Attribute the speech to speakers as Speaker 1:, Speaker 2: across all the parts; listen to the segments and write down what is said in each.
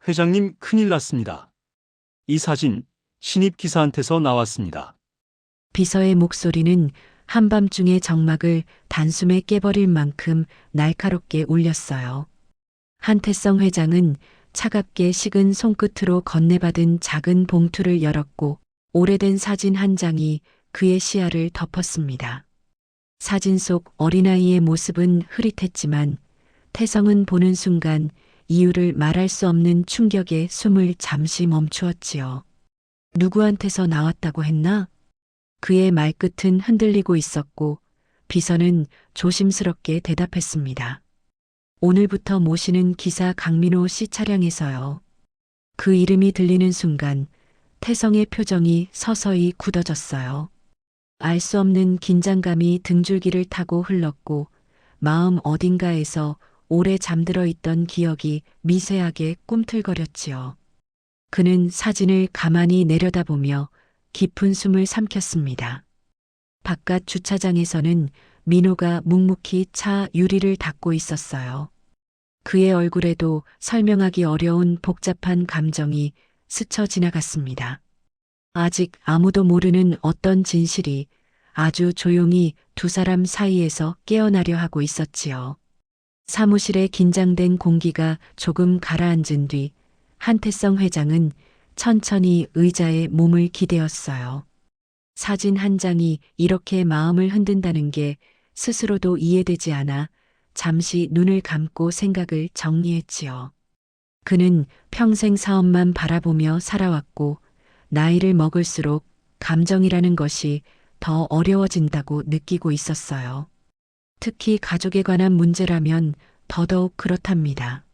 Speaker 1: 회장님, 큰일 났습니다. 이 사진 신입 기사한테서 나왔습니다.
Speaker 2: 비서의 목소리는 한밤중의 정막을 단숨에 깨버릴 만큼 날카롭게 울렸어요. 한태성 회장은 차갑게 식은 손끝으로 건네받은 작은 봉투를 열었고 오래된 사진 한 장이 그의 시야를 덮었습니다. 사진 속 어린아이의 모습은 흐릿했지만 태성은 보는 순간 이유를 말할 수 없는 충격에 숨을 잠시 멈추었지요. 누구한테서 나왔다고 했나? 그의 말끝은 흔들리고 있었고 비서는 조심스럽게 대답했습니다. 오늘부터 모시는 기사 강민호 씨 차량에서요. 그 이름이 들리는 순간 태성의 표정이 서서히 굳어졌어요. 알 수 없는 긴장감이 등줄기를 타고 흘렀고 마음 어딘가에서 오래 잠들어 있던 기억이 미세하게 꿈틀거렸지요. 그는 사진을 가만히 내려다보며 깊은 숨을 삼켰습니다. 바깥 주차장에서는 민호가 묵묵히 차 유리를 닫고 있었어요. 그의 얼굴에도 설명하기 어려운 복잡한 감정이 스쳐 지나갔습니다. 아직 아무도 모르는 어떤 진실이 아주 조용히 두 사람 사이에서 깨어나려 하고 있었지요. 사무실의 긴장된 공기가 조금 가라앉은 뒤 한태성 회장은 천천히 의자에 몸을 기대었어요. 사진 한 장이 이렇게 마음을 흔든다는 게 스스로도 이해되지 않아 잠시 눈을 감고 생각을 정리했지요. 그는 평생 사업만 바라보며 살아왔고 나이를 먹을수록 감정이라는 것이 더 어려워진다고 느끼고 있었어요. 특히 가족에 관한 문제라면 더더욱 그렇답니다.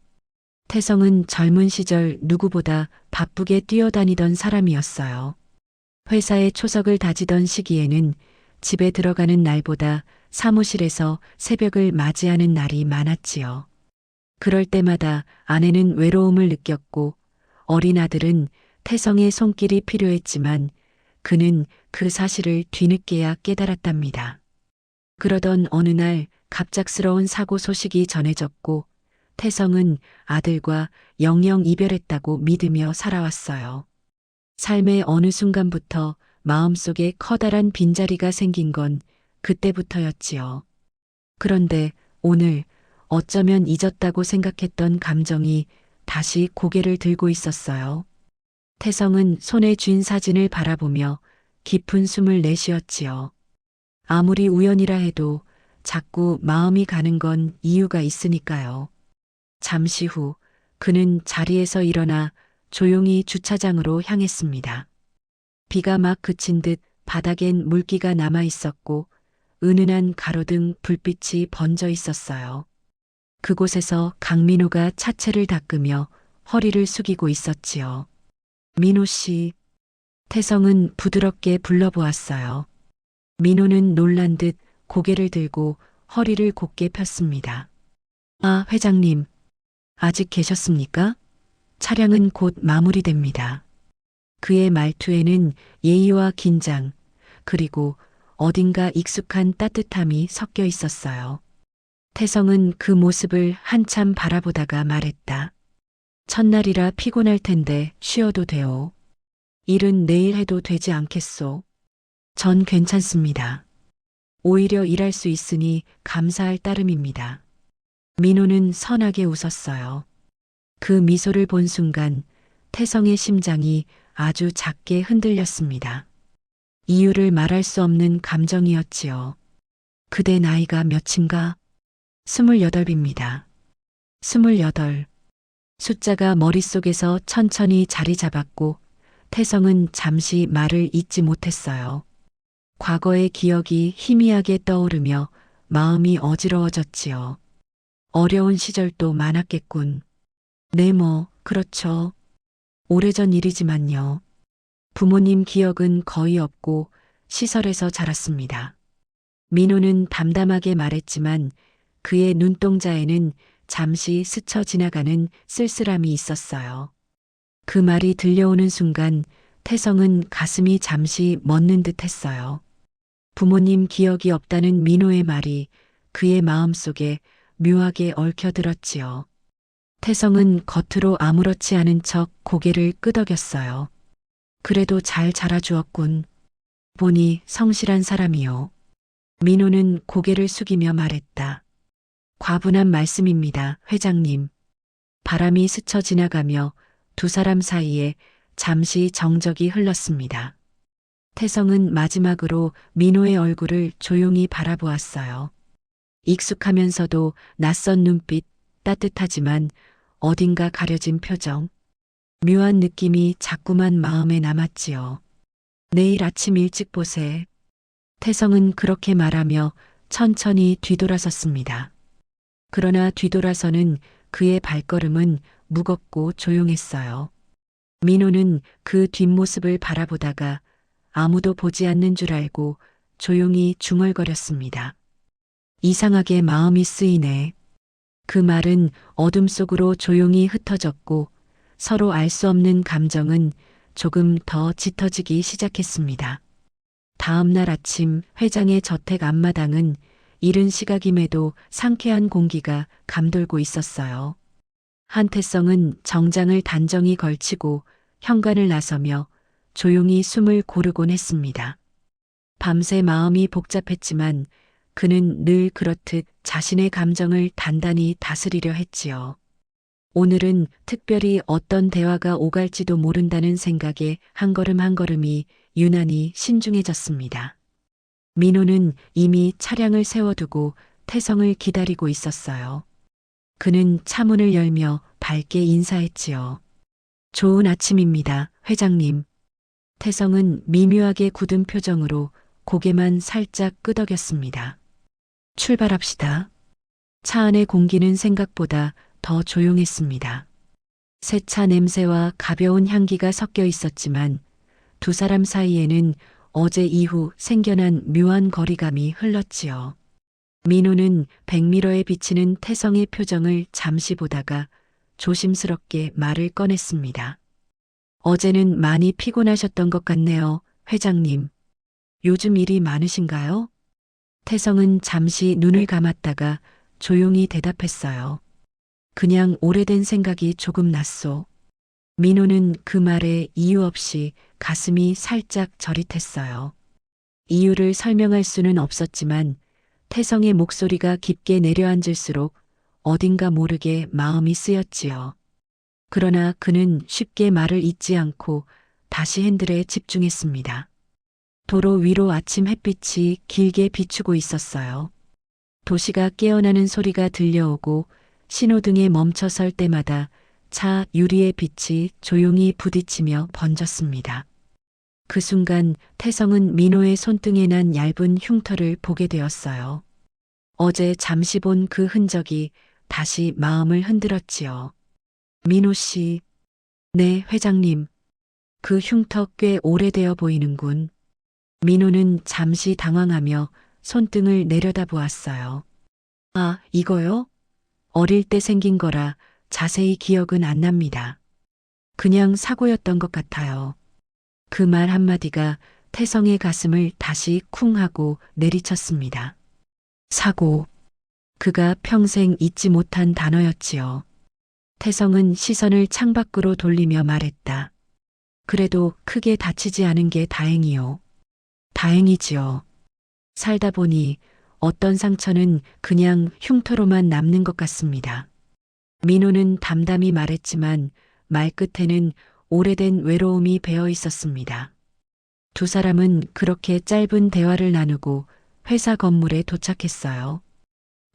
Speaker 2: 태성은 젊은 시절 누구보다 바쁘게 뛰어다니던 사람이었어요. 회사에 초석을 다지던 시기에는 집에 들어가는 날보다 사무실에서 새벽을 맞이하는 날이 많았지요. 그럴 때마다 아내는 외로움을 느꼈고 어린 아들은 태성의 손길이 필요했지만 그는 그 사실을 뒤늦게야 깨달았답니다. 그러던 어느 날 갑작스러운 사고 소식이 전해졌고 태성은 아들과 영영 이별했다고 믿으며 살아왔어요. 삶의 어느 순간부터 마음속에 커다란 빈자리가 생긴 건 그때부터였지요. 그런데 오늘 어쩌면 잊었다고 생각했던 감정이 다시 고개를 들고 있었어요. 태성은 손에 쥔 사진을 바라보며 깊은 숨을 내쉬었지요. 아무리 우연이라 해도 자꾸 마음이 가는 건 이유가 있으니까요. 잠시 후 그는 자리에서 일어나 조용히 주차장으로 향했습니다. 비가 막 그친 듯 바닥엔 물기가 남아 있었고 은은한 가로등 불빛이 번져 있었어요. 그곳에서 강민호가 차체를 닦으며 허리를 숙이고 있었지요. 민호 씨, 태성은 부드럽게 불러보았어요. 민호는 놀란 듯 고개를 들고 허리를 곧게 폈습니다. 아, 회장님, 아직 계셨습니까? 차량은 곧 마무리됩니다. 그의 말투에는 예의와 긴장, 그리고 어딘가 익숙한 따뜻함이 섞여 있었어요. 태성은 그 모습을 한참 바라보다가 말했다. 첫날이라 피곤할 텐데 쉬어도 돼요. 일은 내일 해도 되지 않겠소? 전 괜찮습니다. 오히려 일할 수 있으니 감사할 따름입니다. 민호는 선하게 웃었어요. 그 미소를 본 순간 태성의 심장이 아주 작게 흔들렸습니다. 이유를 말할 수 없는 감정이었지요. 그대 나이가 몇인가? 28입니다. 28. 숫자가 머릿속에서 천천히 자리 잡았고 태성은 잠시 말을 잇지 못했어요. 과거의 기억이 희미하게 떠오르며 마음이 어지러워졌지요. 어려운 시절도 많았겠군. 네, 그렇죠. 오래전 일이지만요. 부모님 기억은 거의 없고 시설에서 자랐습니다. 민호는 담담하게 말했지만 그의 눈동자에는 잠시 스쳐 지나가는 쓸쓸함이 있었어요. 그 말이 들려오는 순간 태성은 가슴이 잠시 멎는 듯 했어요. 부모님 기억이 없다는 민호의 말이 그의 마음속에 묘하게 얽혀들었지요. 태성은 겉으로 아무렇지 않은 척 고개를 끄덕였어요. 그래도 잘 자라주었군. 보니 성실한 사람이요. 민호는 고개를 숙이며 말했다. 과분한 말씀입니다, 회장님. 바람이 스쳐 지나가며 두 사람 사이에 잠시 정적이 흘렀습니다. 태성은 마지막으로 민호의 얼굴을 조용히 바라보았어요. 익숙하면서도 낯선 눈빛, 따뜻하지만 어딘가 가려진 표정. 묘한 느낌이 자꾸만 마음에 남았지요. 내일 아침 일찍 보세. 태성은 그렇게 말하며 천천히 뒤돌아섰습니다. 그러나 뒤돌아서는 그의 발걸음은 무겁고 조용했어요. 민호는 그 뒷모습을 바라보다가 아무도 보지 않는 줄 알고 조용히 중얼거렸습니다. 이상하게 마음이 쓰이네. 그 말은 어둠 속으로 조용히 흩어졌고 서로 알 수 없는 감정은 조금 더 짙어지기 시작했습니다. 다음 날 아침 회장의 저택 앞마당은 이른 시각임에도 상쾌한 공기가 감돌고 있었어요. 한태성은 정장을 단정히 걸치고 현관을 나서며 조용히 숨을 고르곤 했습니다. 밤새 마음이 복잡했지만 그는 늘 그렇듯 자신의 감정을 단단히 다스리려 했지요. 오늘은 특별히 어떤 대화가 오갈지도 모른다는 생각에 한 걸음 한 걸음이 유난히 신중해졌습니다. 민호는 이미 차량을 세워두고 태성을 기다리고 있었어요. 그는 차문을 열며 밝게 인사했지요. 좋은 아침입니다, 회장님. 태성은 미묘하게 굳은 표정으로 고개만 살짝 끄덕였습니다. 출발합시다. 차 안의 공기는 생각보다 더 조용했습니다. 새차 냄새와 가벼운 향기가 섞여 있었지만 두 사람 사이에는 어제 이후 생겨난 묘한 거리감이 흘렀지요. 민호는 백미러에 비치는 태성의 표정을 잠시 보다가 조심스럽게 말을 꺼냈습니다. 어제는 많이 피곤하셨던 것 같네요, 회장님. 요즘 일이 많으신가요? 태성은 잠시 눈을 감았다가 조용히 대답했어요. 그냥 오래된 생각이 조금 났소. 민호는 그 말에 이유 없이 가슴이 살짝 저릿했어요. 이유를 설명할 수는 없었지만 태성의 목소리가 깊게 내려앉을수록 어딘가 모르게 마음이 쓰였지요. 그러나 그는 쉽게 말을 잇지 않고 다시 핸들에 집중했습니다. 도로 위로 아침 햇빛이 길게 비추고 있었어요. 도시가 깨어나는 소리가 들려오고 신호등에 멈춰설 때마다 차 유리의 빛이 조용히 부딪히며 번졌습니다. 그 순간 태성은 민호의 손등에 난 얇은 흉터를 보게 되었어요. 어제 잠시 본 그 흔적이 다시 마음을 흔들었지요. 민호 씨. 네, 회장님. 그 흉터 꽤 오래되어 보이는군. 민호는 잠시 당황하며 손등을 내려다보았어요. 아, 이거요? 어릴 때 생긴 거라 자세히 기억은 안 납니다. 그냥 사고였던 것 같아요. 그 말 한마디가 태성의 가슴을 다시 쿵 하고 내리쳤습니다. 사고. 그가 평생 잊지 못한 단어였지요. 태성은 시선을 창밖으로 돌리며 말했다. 그래도 크게 다치지 않은 게 다행이요. 다행이지요. 살다 보니 어떤 상처는 그냥 흉터로만 남는 것 같습니다. 민호는 담담히 말했지만 말끝에는 오래된 외로움이 배어 있었습니다. 두 사람은 그렇게 짧은 대화를 나누고 회사 건물에 도착했어요.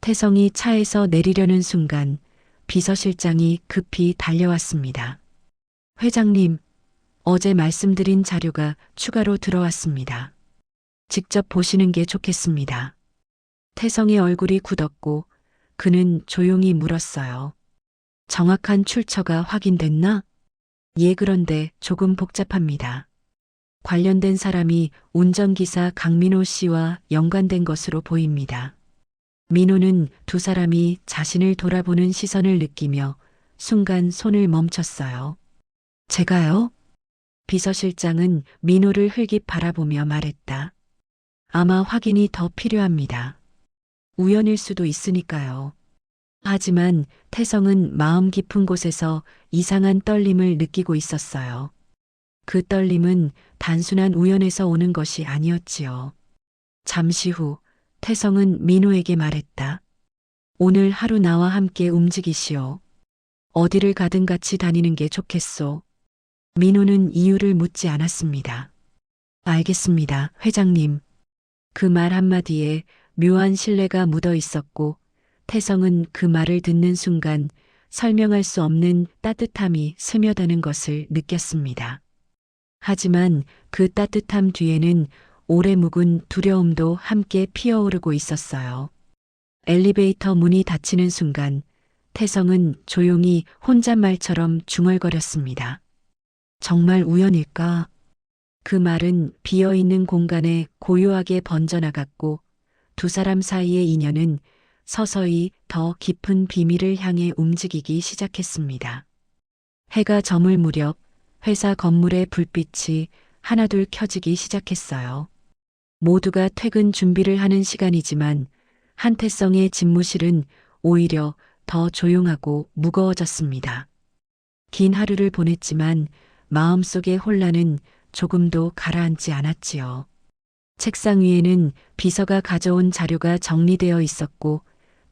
Speaker 2: 태성이 차에서 내리려는 순간 비서실장이 급히 달려왔습니다. 회장님, 어제 말씀드린 자료가 추가로 들어왔습니다. 직접 보시는 게 좋겠습니다. 태성의 얼굴이 굳었고 그는 조용히 물었어요. 정확한 출처가 확인됐나? 예, 그런데 조금 복잡합니다. 관련된 사람이 운전기사 강민호 씨와 연관된 것으로 보입니다. 민호는 두 사람이 자신을 돌아보는 시선을 느끼며 순간 손을 멈췄어요. 제가요? 비서실장은 민호를 흘깃 바라보며 말했다. 아마 확인이 더 필요합니다. 우연일 수도 있으니까요. 하지만 태성은 마음 깊은 곳에서 이상한 떨림을 느끼고 있었어요. 그 떨림은 단순한 우연에서 오는 것이 아니었지요. 잠시 후 태성은 민호에게 말했다. 오늘 하루 나와 함께 움직이시오. 어디를 가든 같이 다니는 게 좋겠소. 민호는 이유를 묻지 않았습니다. 알겠습니다, 회장님. 그 말 한마디에 묘한 신뢰가 묻어 있었고 태성은 그 말을 듣는 순간 설명할 수 없는 따뜻함이 스며드는 것을 느꼈습니다. 하지만 그 따뜻함 뒤에는 오래 묵은 두려움도 함께 피어오르고 있었어요. 엘리베이터 문이 닫히는 순간 태성은 조용히 혼잣말처럼 중얼거렸습니다. 정말 우연일까? 그 말은 비어있는 공간에 고요하게 번져나갔고 두 사람 사이의 인연은 서서히 더 깊은 비밀을 향해 움직이기 시작했습니다. 해가 저물 무렵 회사 건물의 불빛이 하나둘 켜지기 시작했어요. 모두가 퇴근 준비를 하는 시간이지만 한태성의 집무실은 오히려 더 조용하고 무거워졌습니다. 긴 하루를 보냈지만 마음속의 혼란은 조금도 가라앉지 않았지요. 책상 위에는 비서가 가져온 자료가 정리되어 있었고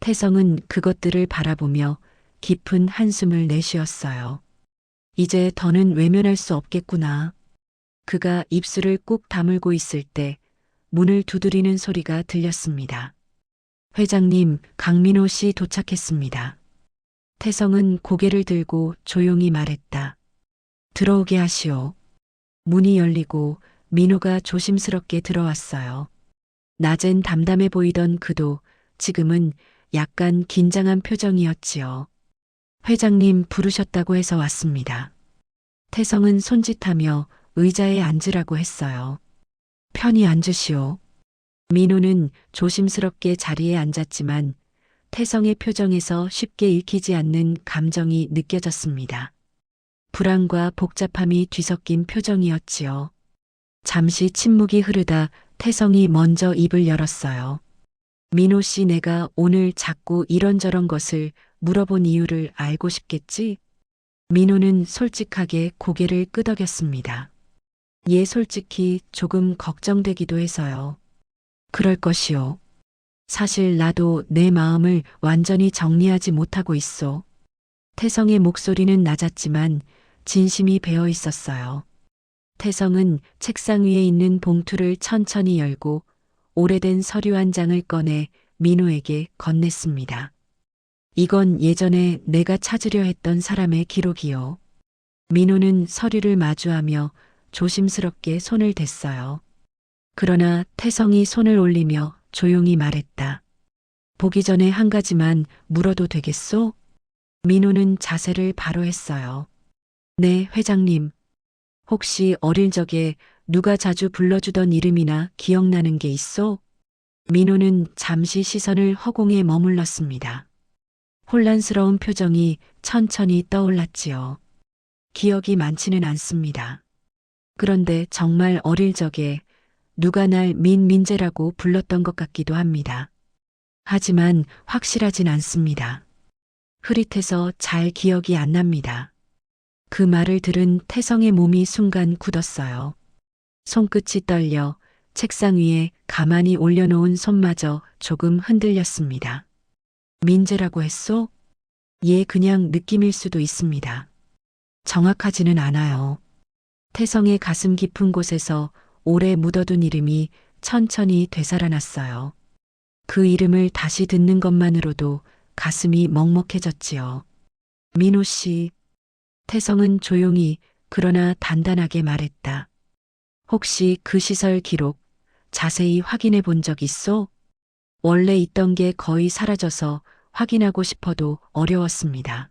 Speaker 2: 태성은 그것들을 바라보며 깊은 한숨을 내쉬었어요. 이제 더는 외면할 수 없겠구나. 그가 입술을 꾹 다물고 있을 때 문을 두드리는 소리가 들렸습니다. 회장님, 강민호 씨 도착했습니다. 태성은 고개를 들고 조용히 말했다. 들어오게 하시오. 문이 열리고 민호가 조심스럽게 들어왔어요. 낮엔 담담해 보이던 그도 지금은 약간 긴장한 표정이었지요. 회장님 부르셨다고 해서 왔습니다. 태성은 손짓하며 의자에 앉으라고 했어요. 편히 앉으시오. 민호는 조심스럽게 자리에 앉았지만 태성의 표정에서 쉽게 읽히지 않는 감정이 느껴졌습니다. 불안과 복잡함이 뒤섞인 표정이었지요. 잠시 침묵이 흐르다 태성이 먼저 입을 열었어요. 민호 씨, 내가 오늘 자꾸 이런저런 것을 물어본 이유를 알고 싶겠지? 민호는 솔직하게 고개를 끄덕였습니다. 예, 솔직히 조금 걱정되기도 해서요. 그럴 것이요. 사실 나도 내 마음을 완전히 정리하지 못하고 있어. 태성의 목소리는 낮았지만 진심이 배어 있었어요. 태성은 책상 위에 있는 봉투를 천천히 열고 오래된 서류 한 장을 꺼내 민호에게 건넸습니다. 이건 예전에 내가 찾으려 했던 사람의 기록이요. 민호는 서류를 마주하며 조심스럽게 손을 댔어요. 그러나 태성이 손을 올리며 조용히 말했다. 보기 전에 한 가지만 물어도 되겠소? 민호는 자세를 바로 했어요. 네, 회장님. 혹시 어릴 적에 누가 자주 불러주던 이름이나 기억나는 게 있어? 민호는 잠시 시선을 허공에 머물렀습니다. 혼란스러운 표정이 천천히 떠올랐지요. 기억이 많지는 않습니다. 그런데 정말 어릴 적에 누가 날 민재라고 불렀던 것 같기도 합니다. 하지만 확실하진 않습니다. 흐릿해서 잘 기억이 안 납니다. 그 말을 들은 태성의 몸이 순간 굳었어요. 손끝이 떨려 책상 위에 가만히 올려놓은 손마저 조금 흔들렸습니다. 민재라고 했소? 예, 그냥 느낌일 수도 있습니다. 정확하지는 않아요. 태성의 가슴 깊은 곳에서 오래 묻어둔 이름이 천천히 되살아났어요. 그 이름을 다시 듣는 것만으로도 가슴이 먹먹해졌지요. 민호 씨. 태성은 조용히 그러나 단단하게 말했다. 혹시 그 시설 기록 자세히 확인해 본 적 있어? 원래 있던 게 거의 사라져서 확인하고 싶어도 어려웠습니다.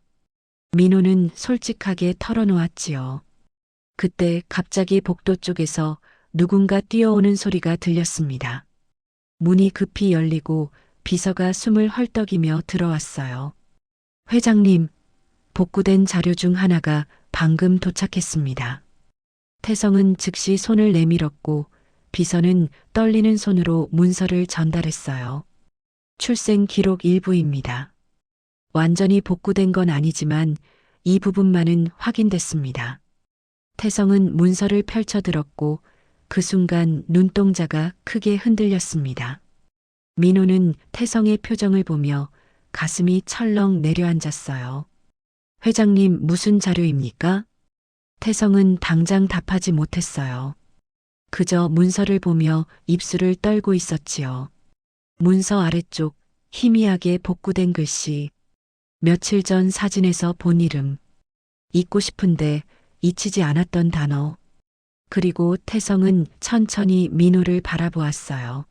Speaker 2: 민호는 솔직하게 털어놓았지요. 그때 갑자기 복도 쪽에서 누군가 뛰어오는 소리가 들렸습니다. 문이 급히 열리고 비서가 숨을 헐떡이며 들어왔어요. 회장님, 복구된 자료 중 하나가 방금 도착했습니다. 태성은 즉시 손을 내밀었고 비서는 떨리는 손으로 문서를 전달했어요. 출생 기록 일부입니다. 완전히 복구된 건 아니지만 이 부분만은 확인됐습니다. 태성은 문서를 펼쳐들었고 그 순간 눈동자가 크게 흔들렸습니다. 민호는 태성의 표정을 보며 가슴이 철렁 내려앉았어요. 회장님, 무슨 자료입니까? 태성은 당장 답하지 못했어요. 그저 문서를 보며 입술을 떨고 있었지요. 문서 아래쪽 희미하게 복구된 글씨. 며칠 전 사진에서 본 이름. 잊고 싶은데 잊히지 않았던 단어. 그리고 태성은 천천히 민호를 바라보았어요.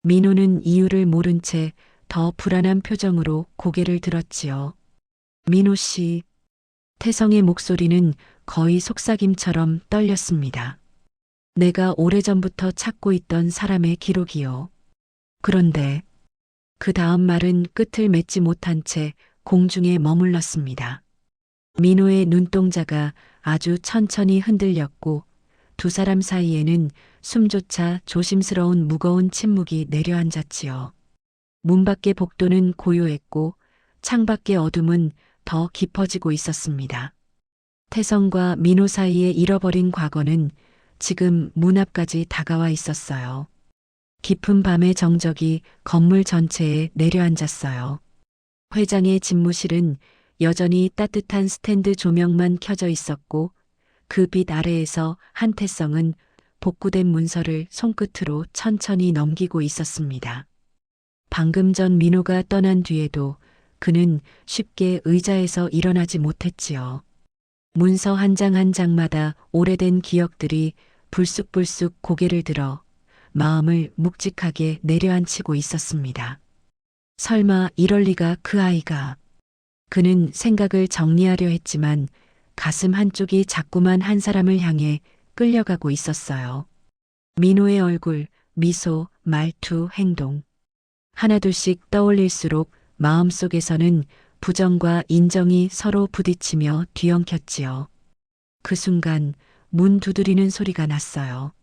Speaker 2: 민호는 이유를 모른 채 더 불안한 표정으로 고개를 들었지요. 민호 씨. 태성의 목소리는 거의 속삭임처럼 떨렸습니다. 내가 오래전부터 찾고 있던 사람의 기록이요. 그런데 그 다음 말은 끝을 맺지 못한 채 공중에 머물렀습니다. 민호의 눈동자가 아주 천천히 흔들렸고 두 사람 사이에는 숨조차 조심스러운 무거운 침묵이 내려앉았지요. 문 밖의 복도는 고요했고 창밖의 어둠은 더 깊어지고 있었습니다. 태성과 민호 사이에 잃어버린 과거는 지금 문 앞까지 다가와 있었어요. 깊은 밤의 정적이 건물 전체에 내려앉았어요. 회장의 집무실은 여전히 따뜻한 스탠드 조명만 켜져 있었고 그 빛 아래에서 한태성은 복구된 문서를 손끝으로 천천히 넘기고 있었습니다. 방금 전 민호가 떠난 뒤에도 그는 쉽게 의자에서 일어나지 못했지요. 문서 한 장 한 장마다 오래된 기억들이 불쑥불쑥 고개를 들어 마음을 묵직하게 내려앉히고 있었습니다. 설마 이럴 리가 그 아이가. 그는 생각을 정리하려 했지만 가슴 한쪽이 자꾸만 한 사람을 향해 끌려가고 있었어요. 민호의 얼굴, 미소, 말투, 행동. 하나둘씩 떠올릴수록 마음속에서는 부정과 인정이 서로 부딪히며 뒤엉켰지요. 그 순간 문 두드리는 소리가 났어요.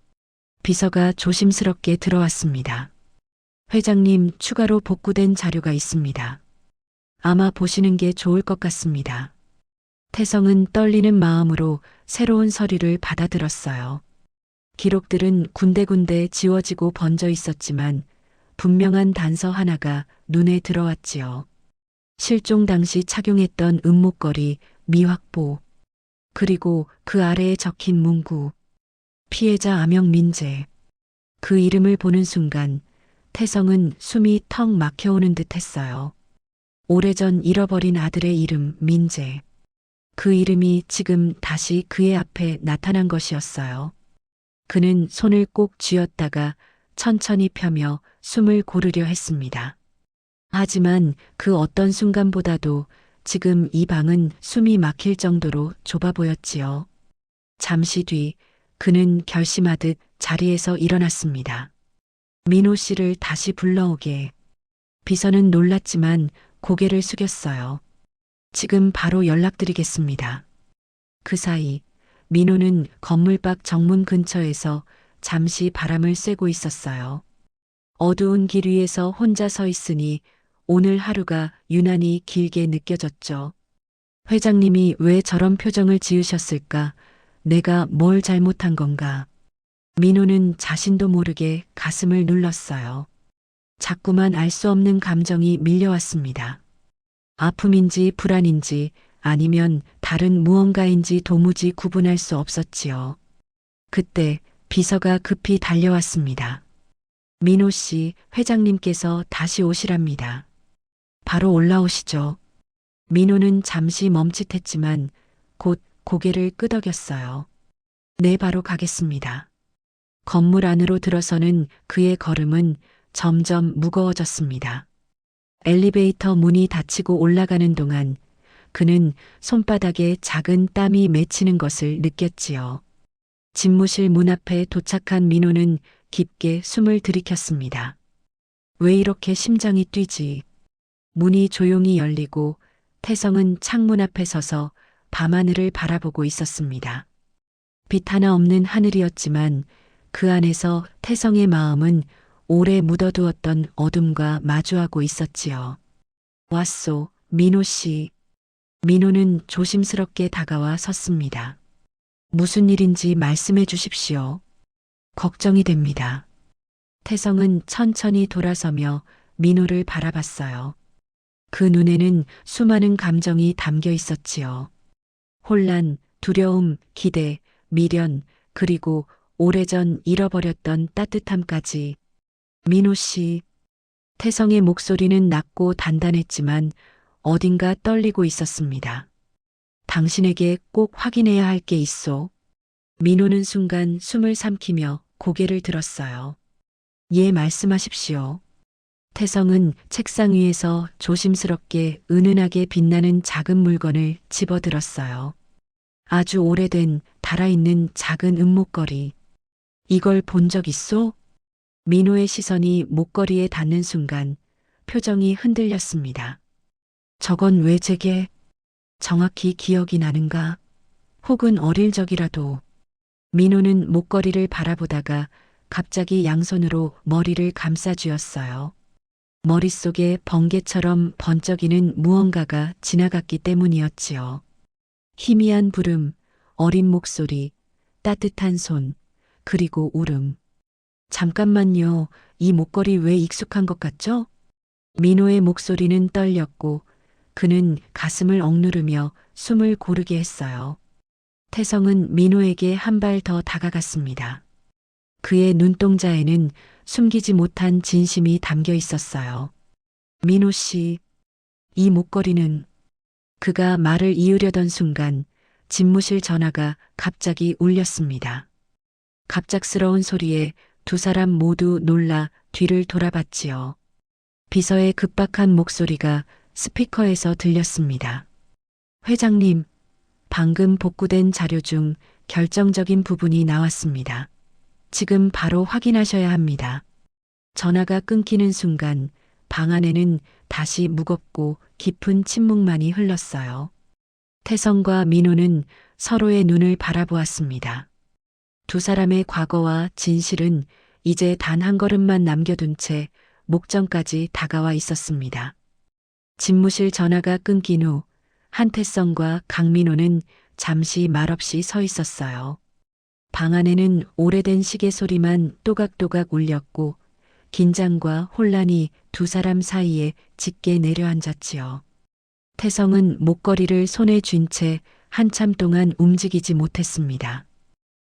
Speaker 2: 비서가 조심스럽게 들어왔습니다. 회장님, 추가로 복구된 자료가 있습니다. 아마 보시는 게 좋을 것 같습니다. 태성은 떨리는 마음으로 새로운 서류를 받아들었어요. 기록들은 군데군데 지워지고 번져 있었지만 분명한 단서 하나가 눈에 들어왔지요. 실종 당시 착용했던 은목걸이, 미확보, 그리고 그 아래에 적힌 문구. 피해자 아명 민재. 그 이름을 보는 순간 태성은 숨이 턱 막혀오는 듯 했어요. 오래전 잃어버린 아들의 이름, 민재. 그 이름이 지금 다시 그의 앞에 나타난 것이었어요. 그는 손을 꼭 쥐었다가 천천히 펴며 숨을 고르려 했습니다. 하지만 그 어떤 순간보다도 지금 이 방은 숨이 막힐 정도로 좁아 보였지요. 잠시 뒤 그는 결심하듯 자리에서 일어났습니다. 민호 씨를 다시 불러오게. 비서는 놀랐지만 고개를 숙였어요. 지금 바로 연락드리겠습니다. 그 사이 민호는 건물 밖 정문 근처에서 잠시 바람을 쐬고 있었어요. 어두운 길 위에서 혼자 서 있으니 오늘 하루가 유난히 길게 느껴졌죠. 회장님이 왜 저런 표정을 지으셨을까? 내가 뭘 잘못한 건가? 민호는 자신도 모르게 가슴을 눌렀어요. 자꾸만 알 수 없는 감정이 밀려왔습니다. 아픔인지 불안인지 아니면 다른 무언가인지 도무지 구분할 수 없었지요. 그때 비서가 급히 달려왔습니다. 민호 씨, 회장님께서 다시 오시랍니다. 바로 올라오시죠. 민호는 잠시 멈칫했지만 곧 고개를 끄덕였어요. 네, 바로 가겠습니다. 건물 안으로 들어서는 그의 걸음은 점점 무거워졌습니다. 엘리베이터 문이 닫히고 올라가는 동안 그는 손바닥에 작은 땀이 맺히는 것을 느꼈지요. 집무실 문 앞에 도착한 민호는 깊게 숨을 들이켰습니다. 왜 이렇게 심장이 뛰지? 문이 조용히 열리고 태성은 창문 앞에 서서 밤하늘을 바라보고 있었습니다. 빛 하나 없는 하늘이었지만 그 안에서 태성의 마음은 오래 묻어두었던 어둠과 마주하고 있었지요. 왔소, 민호 씨. 민호는 조심스럽게 다가와 섰습니다. 무슨 일인지 말씀해 주십시오. 걱정이 됩니다. 태성은 천천히 돌아서며 민호를 바라봤어요. 그 눈에는 수많은 감정이 담겨 있었지요. 혼란, 두려움, 기대, 미련, 그리고 오래전 잃어버렸던 따뜻함까지. 민호 씨. 태성의 목소리는 낮고 단단했지만 어딘가 떨리고 있었습니다. 당신에게 꼭 확인해야 할 게 있어. 민호는 순간 숨을 삼키며 고개를 들었어요. 예, 말씀하십시오. 태성은 책상 위에서 조심스럽게 은은하게 빛나는 작은 물건을 집어들었어요. 아주 오래된 달아있는 작은 은목걸이. 이걸 본 적 있소? 민호의 시선이 목걸이에 닿는 순간 표정이 흔들렸습니다. 저건 왜 제게 정확히 기억이 나는가? 혹은 어릴 적이라도. 민호는 목걸이를 바라보다가 갑자기 양손으로 머리를 감싸쥐었어요. 머릿속에 번개처럼 번쩍이는 무언가가 지나갔기 때문이었지요. 희미한 부름, 어린 목소리, 따뜻한 손, 그리고 울음. 잠깐만요, 이 목걸이 왜 익숙한 것 같죠? 민호의 목소리는 떨렸고 그는 가슴을 억누르며 숨을 고르게 했어요. 태성은 민호에게 한 발 더 다가갔습니다. 그의 눈동자에는 숨기지 못한 진심이 담겨 있었어요. 민호 씨, 이 목걸이는. 그가 말을 이으려던 순간 집무실 전화가 갑자기 울렸습니다. 갑작스러운 소리에 두 사람 모두 놀라 뒤를 돌아봤지요. 비서의 급박한 목소리가 스피커에서 들렸습니다. 회장님, 방금 복구된 자료 중 결정적인 부분이 나왔습니다. 지금 바로 확인하셔야 합니다. 전화가 끊기는 순간 방 안에는 다시 무겁고 깊은 침묵만이 흘렀어요. 태성과 민호는 서로의 눈을 바라보았습니다. 두 사람의 과거와 진실은 이제 단 한 걸음만 남겨둔 채 목전까지 다가와 있었습니다. 집무실 전화가 끊긴 후 한태성과 강민호는 잠시 말없이 서 있었어요. 방 안에는 오래된 시계 소리만 또각또각 울렸고 긴장과 혼란이 두 사람 사이에 짙게 내려앉았지요. 태성은 목걸이를 손에 쥔 채 한참 동안 움직이지 못했습니다.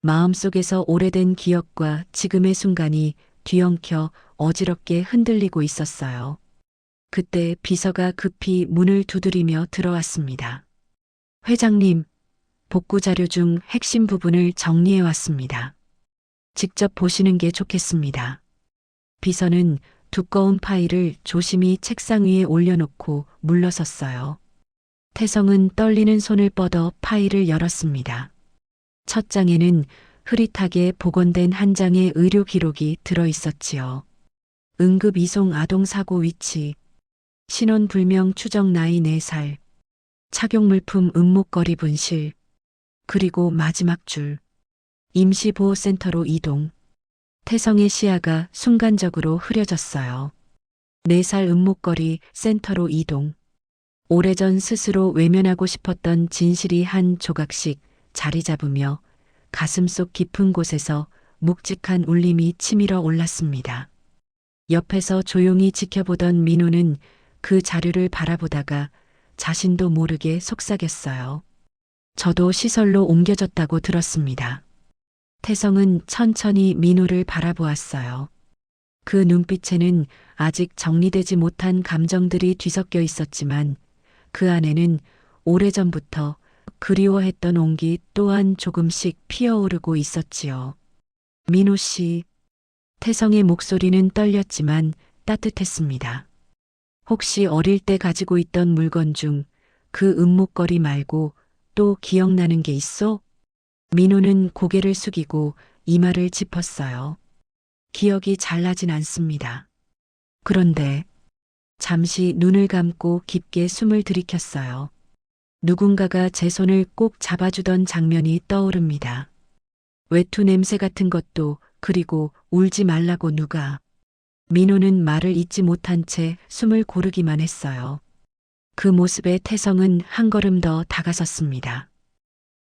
Speaker 2: 마음속에서 오래된 기억과 지금의 순간이 뒤엉켜 어지럽게 흔들리고 있었어요. 그때 비서가 급히 문을 두드리며 들어왔습니다. 회장님, 복구 자료 중 핵심 부분을 정리해 왔습니다. 직접 보시는 게 좋겠습니다. 비서는 두꺼운 파일을 조심히 책상 위에 올려놓고 물러섰어요. 태성은 떨리는 손을 뻗어 파일을 열었습니다. 첫 장에는 흐릿하게 복원된 한 장의 의료 기록이 들어 있었지요. 응급 이송 아동 사고 위치, 신원 불명 추정 나이 4살, 착용 물품 은목걸이 분실, 그리고 마지막 줄, 임시보호센터로 이동. 태성의 시야가 순간적으로 흐려졌어요. 4살 은목걸이 센터로 이동. 오래전 스스로 외면하고 싶었던 진실이 한 조각씩 자리 잡으며 가슴속 깊은 곳에서 묵직한 울림이 치밀어 올랐습니다. 옆에서 조용히 지켜보던 민호는 그 자료를 바라보다가 자신도 모르게 속삭였어요. 저도 시설로 옮겨졌다고 들었습니다. 태성은 천천히 민호를 바라보았어요. 그 눈빛에는 아직 정리되지 못한 감정들이 뒤섞여 있었지만 그 안에는 오래전부터 그리워했던 온기 또한 조금씩 피어오르고 있었지요. 민호 씨. 태성의 목소리는 떨렸지만 따뜻했습니다. 혹시 어릴 때 가지고 있던 물건 중 그 은목걸이 말고 또 기억나는 게 있어? 민호는 고개를 숙이고 이마를 짚었어요. 기억이 잘 나진 않습니다. 그런데 잠시 눈을 감고 깊게 숨을 들이켰어요. 누군가가 제 손을 꼭 잡아주던 장면이 떠오릅니다. 외투 냄새 같은 것도, 그리고 울지 말라고 누가. 민호는 말을 잇지 못한 채 숨을 고르기만 했어요. 그 모습에 태성은 한 걸음 더 다가섰습니다.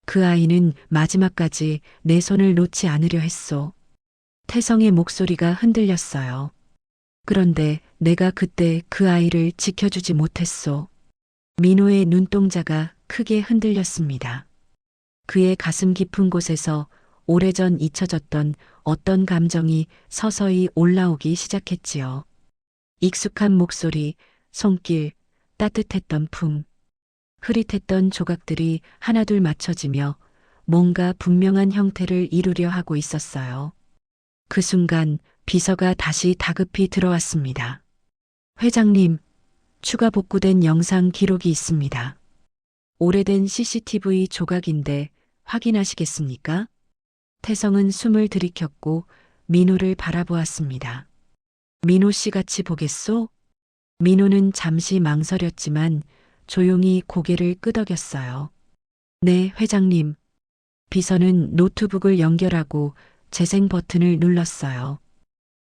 Speaker 2: 그 아이는 마지막까지 내 손을 놓지 않으려 했소. 태성의 목소리가 흔들렸어요. 그런데 내가 그때 그 아이를 지켜주지 못했소. 민호의 눈동자가 크게 흔들렸습니다. 그의 가슴 깊은 곳에서 오래전 잊혀졌던 어떤 감정이 서서히 올라오기 시작했지요. 익숙한 목소리, 손길, 따뜻했던 품, 흐릿했던 조각들이 하나둘 맞춰지며 뭔가 분명한 형태를 이루려 하고 있었어요. 그 순간 비서가 다시 다급히 들어왔습니다. 회장님, 추가 복구된 영상 기록이 있습니다. 오래된 CCTV 조각인데 확인하시겠습니까? 태성은 숨을 들이켰고 민호를 바라보았습니다. 민호 씨 같이 보겠소? 민호는 잠시 망설였지만 조용히 고개를 끄덕였어요. 네, 회장님. 비서는 노트북을 연결하고 재생 버튼을 눌렀어요.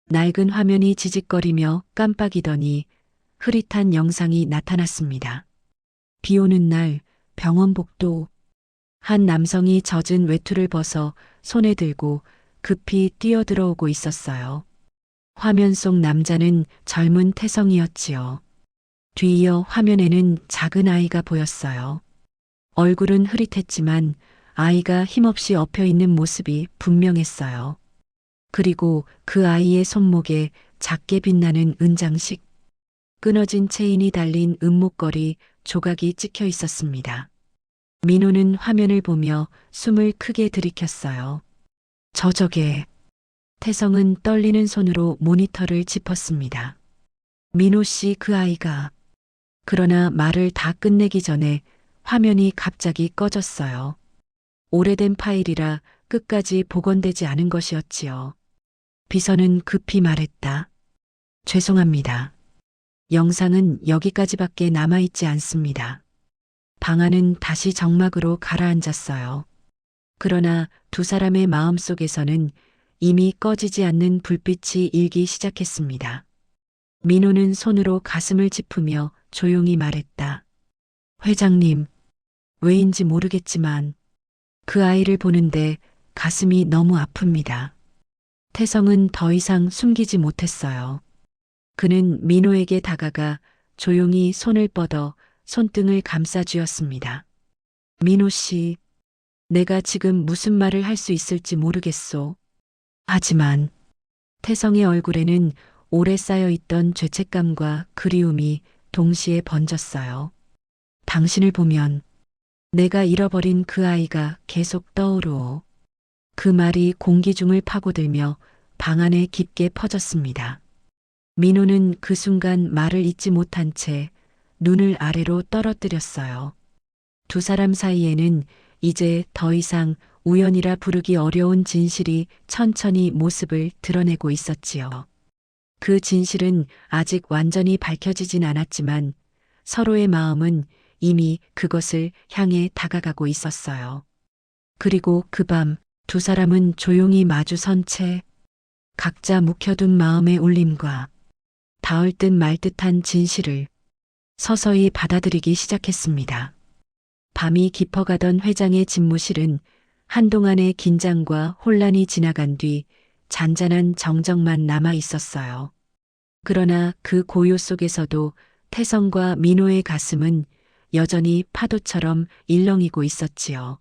Speaker 2: 낡은 화면이 지직거리며 깜빡이더니 흐릿한 영상이 나타났습니다. 비 오는 날 병원 복도. 한 남성이 젖은 외투를 벗어 손에 들고 급히 뛰어들어오고 있었어요. 화면 속 남자는 젊은 태성이었지요. 뒤이어 화면에는 작은 아이가 보였어요. 얼굴은 흐릿했지만 아이가 힘없이 엎여 있는 모습이 분명했어요. 그리고 그 아이의 손목에 작게 빛나는 은장식, 끊어진 체인이 달린 은목걸이 조각이 찍혀 있었습니다. 민호는 화면을 보며 숨을 크게 들이켰어요. 저게. 태성은 떨리는 손으로 모니터를 짚었습니다. 민호 씨 그 아이가. 그러나 말을 다 끝내기 전에 화면이 갑자기 꺼졌어요. 오래된 파일이라 끝까지 복원되지 않은 것이었지요. 비서는 급히 말했다. 죄송합니다. 영상은 여기까지밖에 남아있지 않습니다. 방안은 다시 정막으로 가라앉았어요. 그러나 두 사람의 마음속에서는 이미 꺼지지 않는 불빛이 일기 시작했습니다. 민호는 손으로 가슴을 짚으며 조용히 말했다. 회장님, 왜인지 모르겠지만 그 아이를 보는데 가슴이 너무 아픕니다. 태성은 더 이상 숨기지 못했어요. 그는 민호에게 다가가 조용히 손을 뻗어 손등을 감싸주었습니다. 민호 씨, 내가 지금 무슨 말을 할 수 있을지 모르겠소. 하지만 태성의 얼굴에는 오래 쌓여있던 죄책감과 그리움이 동시에 번졌어요. 당신을 보면 내가 잃어버린 그 아이가 계속 떠오르오. 그 말이 공기 중을 파고들며 방 안에 깊게 퍼졌습니다. 민호는 그 순간 말을 잇지 못한 채 눈을 아래로 떨어뜨렸어요. 두 사람 사이에는 이제 더 이상 우연이라 부르기 어려운 진실이 천천히 모습을 드러내고 있었지요. 그 진실은 아직 완전히 밝혀지진 않았지만 서로의 마음은 이미 그것을 향해 다가가고 있었어요. 그리고 그 밤 두 사람은 조용히 마주선 채 각자 묵혀둔 마음의 울림과 닿을 듯 말 듯한 진실을 서서히 받아들이기 시작했습니다. 밤이 깊어가던 회장의 집무실은 한동안의 긴장과 혼란이 지나간 뒤 잔잔한 정적만 남아 있었어요. 그러나 그 고요 속에서도 태성과 민호의 가슴은 여전히 파도처럼 일렁이고 있었지요.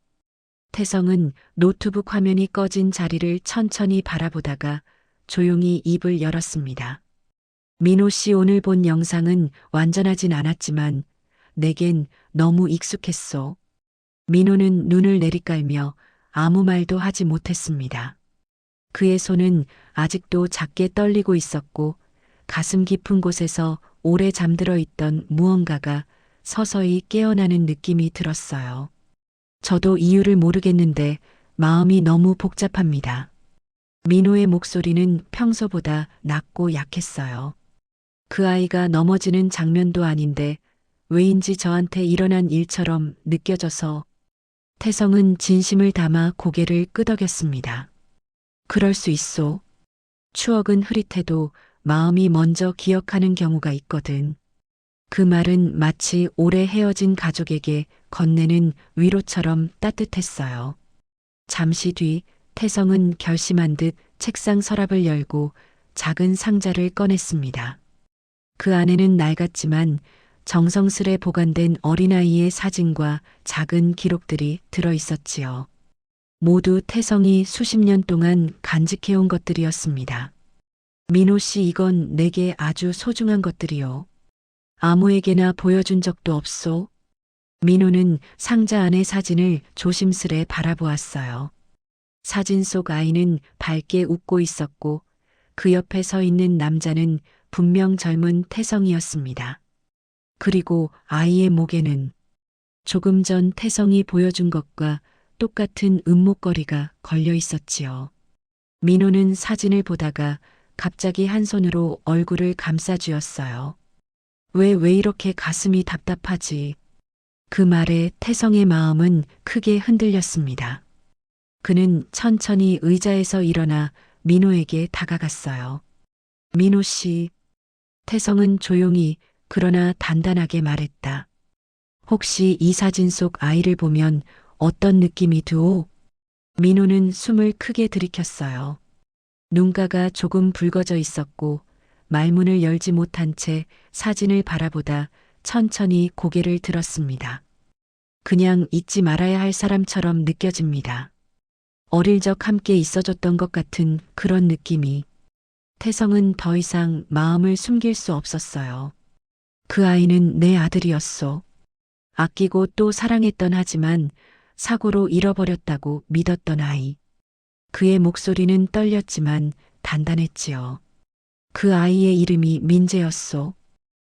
Speaker 2: 태성은 노트북 화면이 꺼진 자리를 천천히 바라보다가 조용히 입을 열었습니다. 민호 씨 오늘 본 영상은 완전하진 않았지만 내겐 너무 익숙했소. 민호는 눈을 내리깔며 아무 말도 하지 못했습니다. 그의 손은 아직도 작게 떨리고 있었고 가슴 깊은 곳에서 오래 잠들어 있던 무언가가 서서히 깨어나는 느낌이 들었어요. 저도 이유를 모르겠는데 마음이 너무 복잡합니다. 민호의 목소리는 평소보다 낮고 약했어요. 그 아이가 넘어지는 장면도 아닌데 왜인지 저한테 일어난 일처럼 느껴져서. 태성은 진심을 담아 고개를 끄덕였습니다. 그럴 수 있소. 추억은 흐릿해도 마음이 먼저 기억하는 경우가 있거든. 그 말은 마치 오래 헤어진 가족에게 건네는 위로처럼 따뜻했어요. 잠시 뒤 태성은 결심한 듯 책상 서랍을 열고 작은 상자를 꺼냈습니다. 그 안에는 낡았지만 정성스레 보관된 어린아이의 사진과 작은 기록들이 들어 있었지요. 모두 태성이 수십 년 동안 간직해온 것들이었습니다. 민호 씨, 이건 내게 아주 소중한 것들이요. 아무에게나 보여준 적도 없소. 민호는 상자 안의 사진을 조심스레 바라보았어요. 사진 속 아이는 밝게 웃고 있었고 그 옆에 서 있는 남자는 분명 젊은 태성이었습니다. 그리고 아이의 목에는 조금 전 태성이 보여준 것과 똑같은 은목걸이가 걸려 있었지요. 민호는 사진을 보다가 갑자기 한 손으로 얼굴을 감싸쥐었어요. 왜 이렇게 가슴이 답답하지? 그 말에 태성의 마음은 크게 흔들렸습니다. 그는 천천히 의자에서 일어나 민호에게 다가갔어요. 민호 씨, 태성은 조용히 그러나 단단하게 말했다. 혹시 이 사진 속 아이를 보면 어떤 느낌이 드오? 민호는 숨을 크게 들이켰어요. 눈가가 조금 붉어져 있었고 말문을 열지 못한 채 사진을 바라보다 천천히 고개를 들었습니다. 그냥 잊지 말아야 할 사람처럼 느껴집니다. 어릴 적 함께 있어줬던 것 같은 그런 느낌이. 태성은 더 이상 마음을 숨길 수 없었어요. 그 아이는 내 아들이었소. 아끼고 또 사랑했던 하지만 사고로 잃어버렸다고 믿었던 아이. 그의 목소리는 떨렸지만 단단했지요. 그 아이의 이름이 민재였소.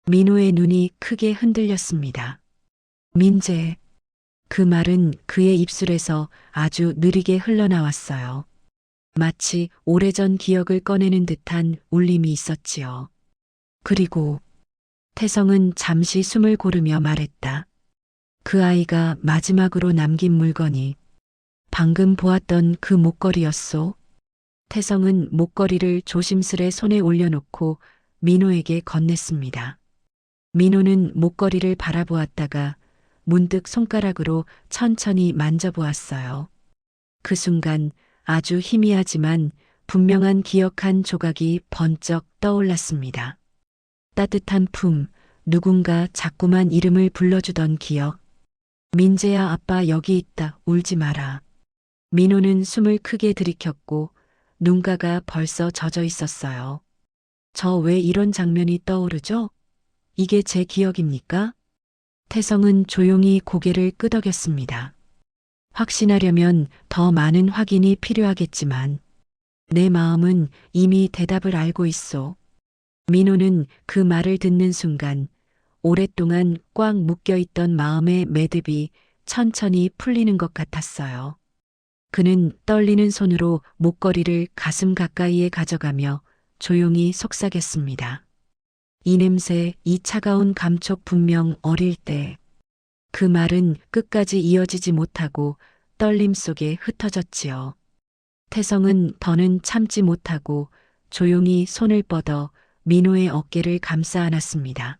Speaker 2: 민호의 눈이 크게 흔들렸습니다. 민재. 그 말은 그의 입술에서 아주 느리게 흘러나왔어요. 마치 오래전 기억을 꺼내는 듯한 울림이 있었지요. 그리고 태성은 잠시 숨을 고르며 말했다. 그 아이가 마지막으로 남긴 물건이 방금 보았던 그 목걸이였소. 태성은 목걸이를 조심스레 손에 올려놓고 민호에게 건넸습니다. 민호는 목걸이를 바라보았다가 문득 손가락으로 천천히 만져보았어요. 그 순간 아주 희미하지만 분명한 기억 한 조각이 번쩍 떠올랐습니다. 따뜻한 품, 누군가 자꾸만 이름을 불러주던 기억. 민재야, 아빠 여기 있다, 울지 마라. 민호는 숨을 크게 들이켰고 눈가가 벌써 젖어 있었어요. 저 왜 이런 장면이 떠오르죠? 이게 제 기억입니까? 태성은 조용히 고개를 끄덕였습니다. 확신하려면 더 많은 확인이 필요하겠지만 내 마음은 이미 대답을 알고 있소. 민호는 그 말을 듣는 순간 오랫동안 꽉 묶여있던 마음의 매듭이 천천히 풀리는 것 같았어요. 그는 떨리는 손으로 목걸이를 가슴 가까이에 가져가며 조용히 속삭였습니다. 이 냄새, 이 차가운 감촉 분명 어릴 때. 그 말은 끝까지 이어지지 못하고 떨림 속에 흩어졌지요. 태성은 더는 참지 못하고 조용히 손을 뻗어 민호의 어깨를 감싸 안았습니다.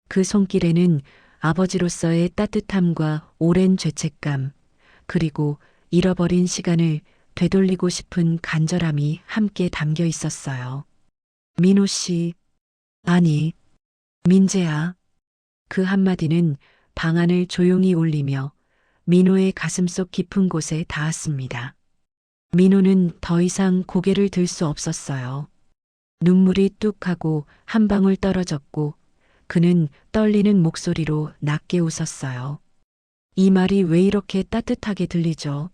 Speaker 2: 그 손길에는 아버지로서의 따뜻함과 오랜 죄책감, 그리고 잃어버린 시간을 되돌리고 싶은 간절함이 함께 담겨 있었어요. 민호 씨, 아니, 민재야. 그 한마디는 방안을 조용히 울리며 민호의 가슴속 깊은 곳에 닿았습니다. 민호는 더 이상 고개를 들 수 없었어요. 눈물이 뚝 하고 한 방울 떨어졌고 그는 떨리는 목소리로 낮게 웃었어요. 이 말이 왜 이렇게 따뜻하게 들리죠?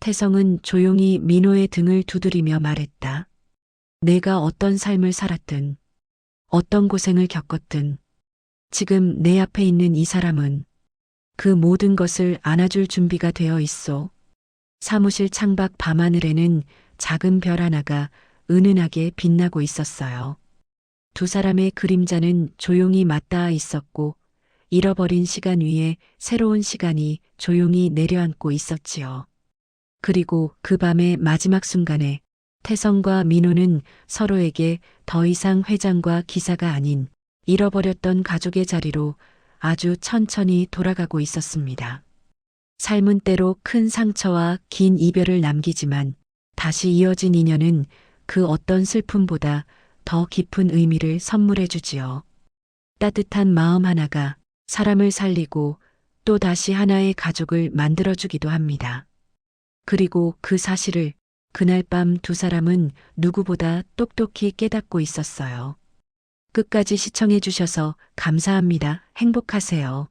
Speaker 2: 태성은 조용히 민호의 등을 두드리며 말했다. 내가 어떤 삶을 살았든 어떤 고생을 겪었든 지금 내 앞에 있는 이 사람은 그 모든 것을 안아줄 준비가 되어 있어. 사무실 창밖 밤하늘에는 작은 별 하나가 은은하게 빛나고 있었어요. 두 사람의 그림자는 조용히 맞닿아 있었고 잃어버린 시간 위에 새로운 시간이 조용히 내려앉고 있었지요. 그리고 그 밤의 마지막 순간에 태성과 민호는 서로에게 더 이상 회장과 기사가 아닌 잃어버렸던 가족의 자리로 아주 천천히 돌아가고 있었습니다. 삶은 때로 큰 상처와 긴 이별을 남기지만 다시 이어진 인연은 그 어떤 슬픔보다 더 깊은 의미를 선물해 주지요. 따뜻한 마음 하나가 사람을 살리고 또 다시 하나의 가족을 만들어주기도 합니다. 그리고 그 사실을 그날 밤 두 사람은 누구보다 똑똑히 깨닫고 있었어요. 끝까지 시청해 주셔서 감사합니다. 행복하세요.